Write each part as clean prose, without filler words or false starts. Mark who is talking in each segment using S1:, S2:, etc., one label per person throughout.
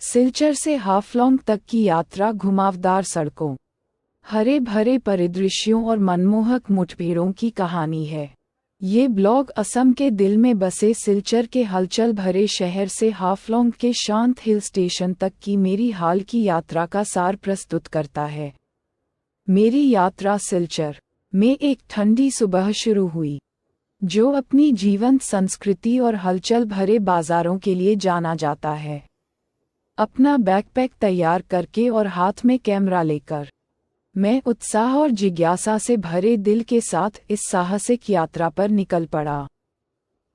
S1: सिलचर से हाफलॉन्ग तक की यात्रा घुमावदार सड़कों, हरे भरे परिदृश्यों और मनमोहक मुठभेड़ों की कहानी है। ये ब्लॉग असम के दिल में बसे सिलचर के हलचल भरे शहर से हाफलॉन्ग के शांत हिल स्टेशन तक की मेरी हाल की यात्रा का सार प्रस्तुत करता है। मेरी यात्रा सिलचर में एक ठंडी सुबह शुरू हुई, जो अपनी जीवंत संस्कृति और हलचल भरे बाजारों के लिए जाना जाता है। अपना बैकपैक तैयार करके और हाथ में कैमरा लेकर, मैं उत्साह और जिज्ञासा से भरे दिल के साथ इस साहसिक यात्रा पर निकल पड़ा।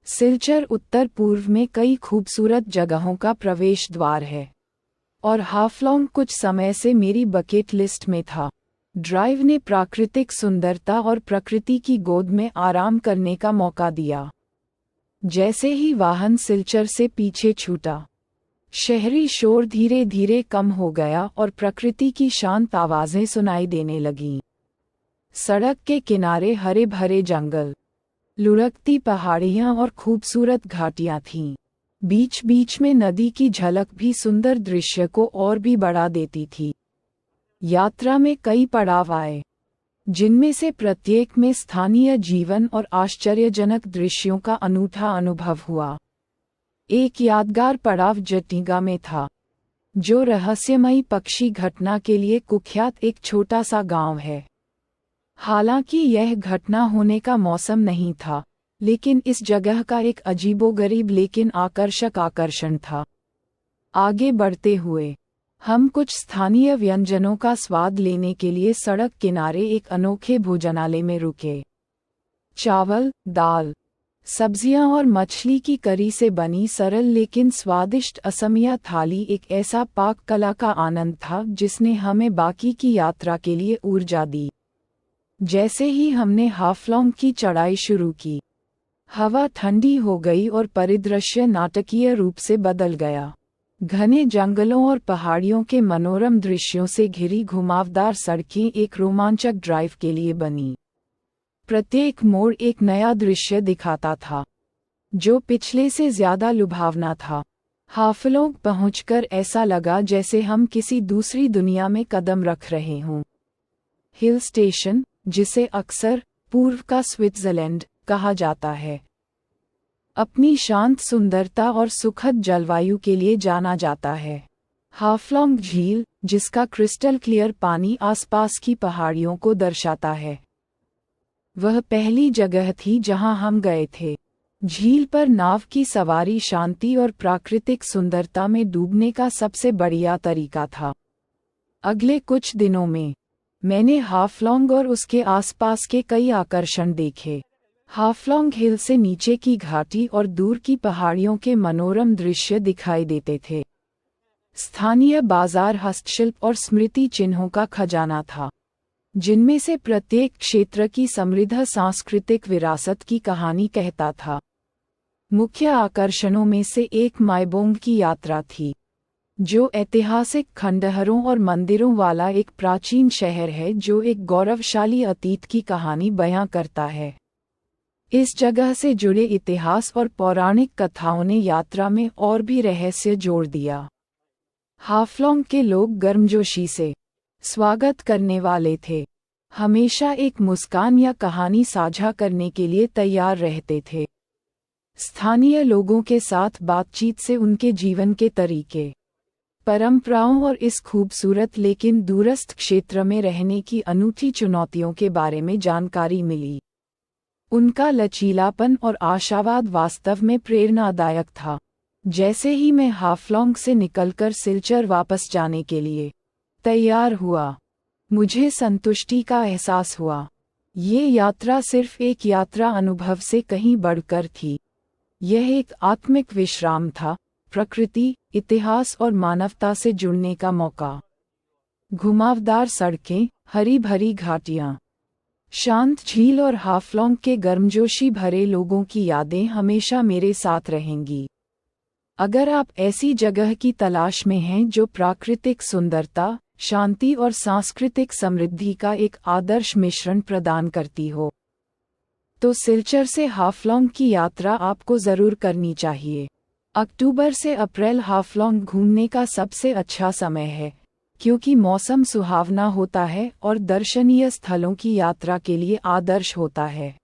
S1: सिलचर उत्तर पूर्व में कई खूबसूरत जगहों का प्रवेश द्वार है, और हाफलॉन्ग कुछ समय से मेरी बकेट लिस्ट में था। ड्राइव ने प्राकृतिक सुंदरता और प्रकृति की गोद में आराम करने का मौका दिया। जैसे ही वाहन सिलचर से पीछे छूटा, शहरी शोर धीरे धीरे कम हो गया और प्रकृति की शांत आवाजें सुनाई देने लगीं। सड़क के किनारे हरे भरे जंगल, लुढ़कती पहाड़ियां और खूबसूरत घाटियां थीं। बीच बीच में नदी की झलक भी सुंदर दृश्य को और भी बढ़ा देती थी। यात्रा में कई पड़ाव आए, जिनमें से प्रत्येक में स्थानीय जीवन और आश्चर्यजनक दृश्यों का अनूठा अनुभव हुआ। एक यादगार पड़ाव जटिंगा में था, जो रहस्यमयी पक्षी घटना के लिए कुख्यात एक छोटा सा गांव है। हालांकि यह घटना होने का मौसम नहीं था, लेकिन इस जगह का एक अजीबोगरीब लेकिन आकर्षक आकर्षण था। आगे बढ़ते हुए हम कुछ स्थानीय व्यंजनों का स्वाद लेने के लिए सड़क किनारे एक अनोखे भोजनालय में रुके। चावल, दाल, सब्जियां और मछली की करी से बनी सरल लेकिन स्वादिष्ट असमिया थाली एक ऐसा पाक कला का आनंद था जिसने हमें बाकी की यात्रा के लिए ऊर्जा दी। जैसे ही हमने हाफलॉन्ग की चढ़ाई शुरू की, हवा ठंडी हो गई और परिदृश्य नाटकीय रूप से बदल गया। घने जंगलों और पहाड़ियों के मनोरम दृश्यों से घिरी घुमावदार सड़कें एक रोमांचक ड्राइव के लिए बनी। प्रत्येक मोड़ एक नया दृश्य दिखाता था, जो पिछले से ज्यादा लुभावना था। हाफलॉन्ग पहुंचकर ऐसा लगा जैसे हम किसी दूसरी दुनिया में कदम रख रहे हों। हिल स्टेशन, जिसे अक्सर पूर्व का स्विट्जरलैंड कहा जाता है, अपनी शांत सुंदरता और सुखद जलवायु के लिए जाना जाता है। हाफलॉन्ग झील, जिसका क्रिस्टल क्लियर पानी आसपास की पहाड़ियों को दर्शाता है, वह पहली जगह थी जहां हम गए थे। झील पर नाव की सवारी शांति और प्राकृतिक सुंदरता में डूबने का सबसे बढ़िया तरीका था। अगले कुछ दिनों में मैंने हाफलॉन्ग और उसके आसपास के कई आकर्षण देखे। हाफलॉन्ग हिल से नीचे की घाटी और दूर की पहाड़ियों के मनोरम दृश्य दिखाई देते थे। स्थानीय बाजार हस्तशिल्प और स्मृति चिन्हों का खजाना था, जिनमें से प्रत्येक क्षेत्र की समृद्ध सांस्कृतिक विरासत की कहानी कहता था। मुख्य आकर्षणों में से एक माइबोंग की यात्रा थी, जो ऐतिहासिक खंडहरों और मंदिरों वाला एक प्राचीन शहर है जो एक गौरवशाली अतीत की कहानी बयां करता है। इस जगह से जुड़े इतिहास और पौराणिक कथाओं ने यात्रा में और भी रहस्य जोड़ दिया। हाफलॉन्ग के लोग गर्मजोशी से स्वागत करने वाले थे, हमेशा एक मुस्कान या कहानी साझा करने के लिए तैयार रहते थे। स्थानीय लोगों के साथ बातचीत से उनके जीवन के तरीके, परंपराओं और इस खूबसूरत लेकिन दूरस्थ क्षेत्र में रहने की अनूठी चुनौतियों के बारे में जानकारी मिली। उनका लचीलापन और आशावाद वास्तव में प्रेरणादायक था। जैसे ही मैं हाफलॉन्ग से निकलकर सिलचर वापस जाने के लिए तैयार हुआ, मुझे संतुष्टि का एहसास हुआ। ये यात्रा सिर्फ एक यात्रा अनुभव से कहीं बढ़कर थी। यह एक आत्मिक विश्राम था, प्रकृति, इतिहास और मानवता से जुड़ने का मौका। घुमावदार सड़कें, हरी भरी घाटियां, शांत झील और हाफलॉन्ग के गर्मजोशी भरे लोगों की यादें हमेशा मेरे साथ रहेंगी। अगर आप ऐसी जगह की तलाश में हैं जो प्राकृतिक सुंदरता, शांति और सांस्कृतिक समृद्धि का एक आदर्श मिश्रण प्रदान करती हो, तो सिलचर से हाफलॉन्ग की यात्रा आपको जरूर करनी चाहिए। अक्टूबर से अप्रैल हाफलोंग घूमने का सबसे अच्छा समय है, क्योंकि मौसम सुहावना होता है और दर्शनीय स्थलों की यात्रा के लिए आदर्श होता है।